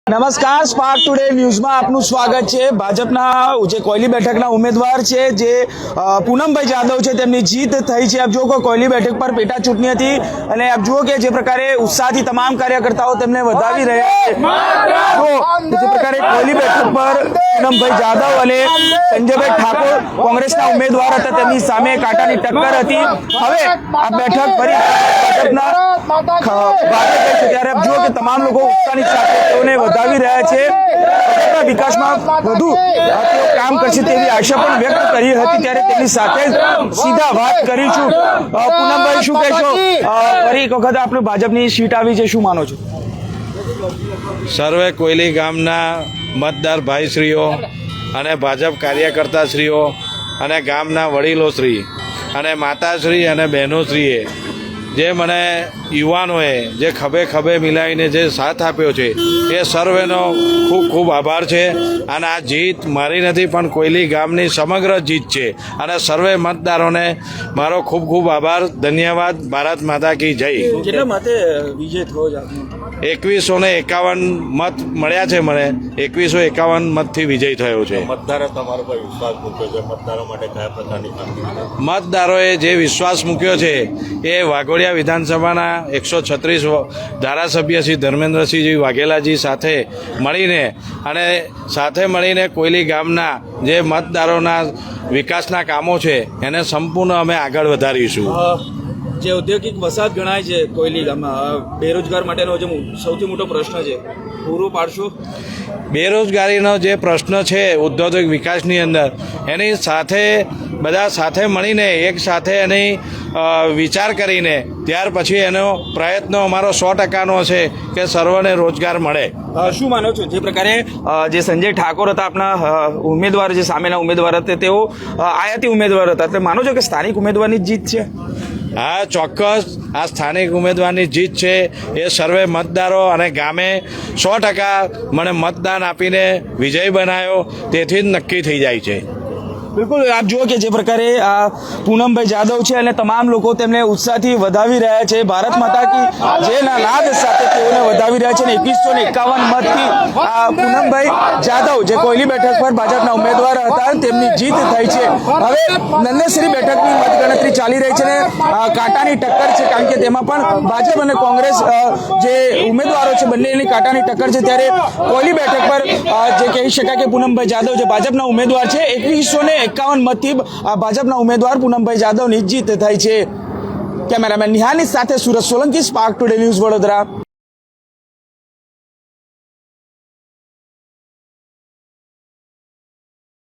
નમસ્કાર, spark today ન્યૂઝમાં આપનું સ્વાગત છે। ભાજપના જે કોયલી બેઠકના ઉમેદવાર છે જે પૂનમભાઈ જાદવ છે તેમની જીત થઈ છે। આપ જુઓ કે કોયલી બેઠક પર પેટા ચૂંટણી હતી અને આપ જુઓ કે જે પ્રકારે ઉત્સાહથી તમામ કાર્યકર્તાઓ તેમને વધાવી રહ્યા છે। તો જે પ્રકારે કોયલી બેઠક પર પૂનમભાઈ જાદવ અને સંજયભાઈ ઠાકોર કોંગ્રેસના ઉમેદવાર હતા, તેમની સામે કાંટાની ટક્કર હતી। હવે આ બેઠક ફરી ભાજપના ભાગે ગઈ છે, ત્યારે આપ જુઓ કે તમામ લોકો ઉત્સાહની સાથે તેઓને વધાવી રહ્યા છે। વિકાસમાં વધુ તેઓ કામ કરશે તેવી આશા પણ વ્યક્ત કરી હતી, ત્યારે તેમની સાથે સીધા વાત કરીશું। પૂનમભાઈ, શું કહેશો? ફરી એક વખત આપણે ભાજપની સીટ આવી છે, શું માનો છો? સર્વે કોયલી ગામના મતદાર ભાઈશ્રીઓ અને ભાજપ કાર્યકર્તાશ્રીઓ અને ગામના વડીલોશ્રી અને માતાશ્રી અને બહેનોશ્રીએ જે મને યુવાનોએ જે ખભે ખભે મિલાવીને જે સાથ આપ્યો છે એ સર્વેનો ખૂબ ખૂબ આભાર છે। અને આ જીત મારી નથી પણ કોયલી ગામની સમગ્ર જીત છે અને સર્વે મતદારોને મારો ખૂબ ખૂબ આભાર, ધન્યવાદ। ભારત માતા કી જય। કેટલા મતે વિજય થયો છે? 2151 મત મળ્યા છે મને। 2151 મતથી વિજય થયો છે। મતદારે તમારો પર વિશ્વાસ મૂક્યો છે, મતદારો માટે કયા પ્રકારની કામગીરી? મતદારોએ જે વિશ્વાસ મૂક્યો છે એ વાઘોડિયા વિધાનસભાના 136 ધારાસભ્ય શ્રી ધર્મેન્દ્રસિંહજી વાઘેલાજી સાથે મળીને કોયલી ગામના જે મતદારોના વિકાસના કામો છે એને સંપૂર્ણ અમે આગળ વધારીશું। જે ઔદ્યોગિક વસાહત ગણાય છે કોયલી ગામમાં, બેરોજગાર માટેનો જે સૌથી મોટો પ્રશ્ન છે, પૂરો પાડશો? બેરોજગારીનો જે પ્રશ્ન છે ઔદ્યોગિક વિકાસની અંદર, એની સાથે બધા સાથે મળીને એક સાથે એની વિચાર કરીને ત્યાર પછી એનો પ્રયત્ન અમારો 100%નો છે કે સર્વને રોજગાર મળે। શું માનો છો? જે પ્રકારે જે સંજય ઠાકોર હતા આપના ઉમેદવાર, જે સામેના ઉમેદવાર હતા, તેઓ આયાતી ઉમેદવાર હતા, એટલે માનો છો કે સ્થાનિક ઉમેદવારની જીત છે? હા, ચોક્કસ આ સ્થાનિક ઉમેદવારની જીત છે। એ સર્વે મતદારો અને ગામે 100% મને મતદાન આપીને વિજય બનાવ્યો, તેથી જ નક્કી થઈ જાય છે। બિલકુલ, આપ જુઓ કે જે પ્રકારે આ પૂનમભાઈ જાદવ છે અને તમામ લોકો તેમને ઉત્સાહથી વધાવી રહ્યા છે। ભારત માતા કી જે નાદ સાથે તેઓને વધાવી રહ્યા છે અને 2151 મતથી આ પૂનમભાઈ જાદવ જે કોયલી બેઠક પર ભાજપના ઉમેદવાર હતા તેમની જીત થઈ છે। હવે નંદેશ્રી બેઠકની મતગણતરી ચાલી રહી છે અને કાંટાની ટક્કર છે, કારણ કે તેમાં પણ ભાજપ અને કોંગ્રેસ જે ઉમેદવારો છે બંનેની કાંટાની ટક્કર છે। ત્યારે કોયલી બેઠક પર જે કહી શકાય કે પૂનમભાઈ જાદવ જે ભાજપના ઉમેદવાર છે, 2151 મતથી ભાજપના ઉમેદવાર પૂનમભાઈ જાદવની જીત થઈ છે। કેમેરામેન નિહાલની સાથે Surat Solanki, spark today news, Vadodara.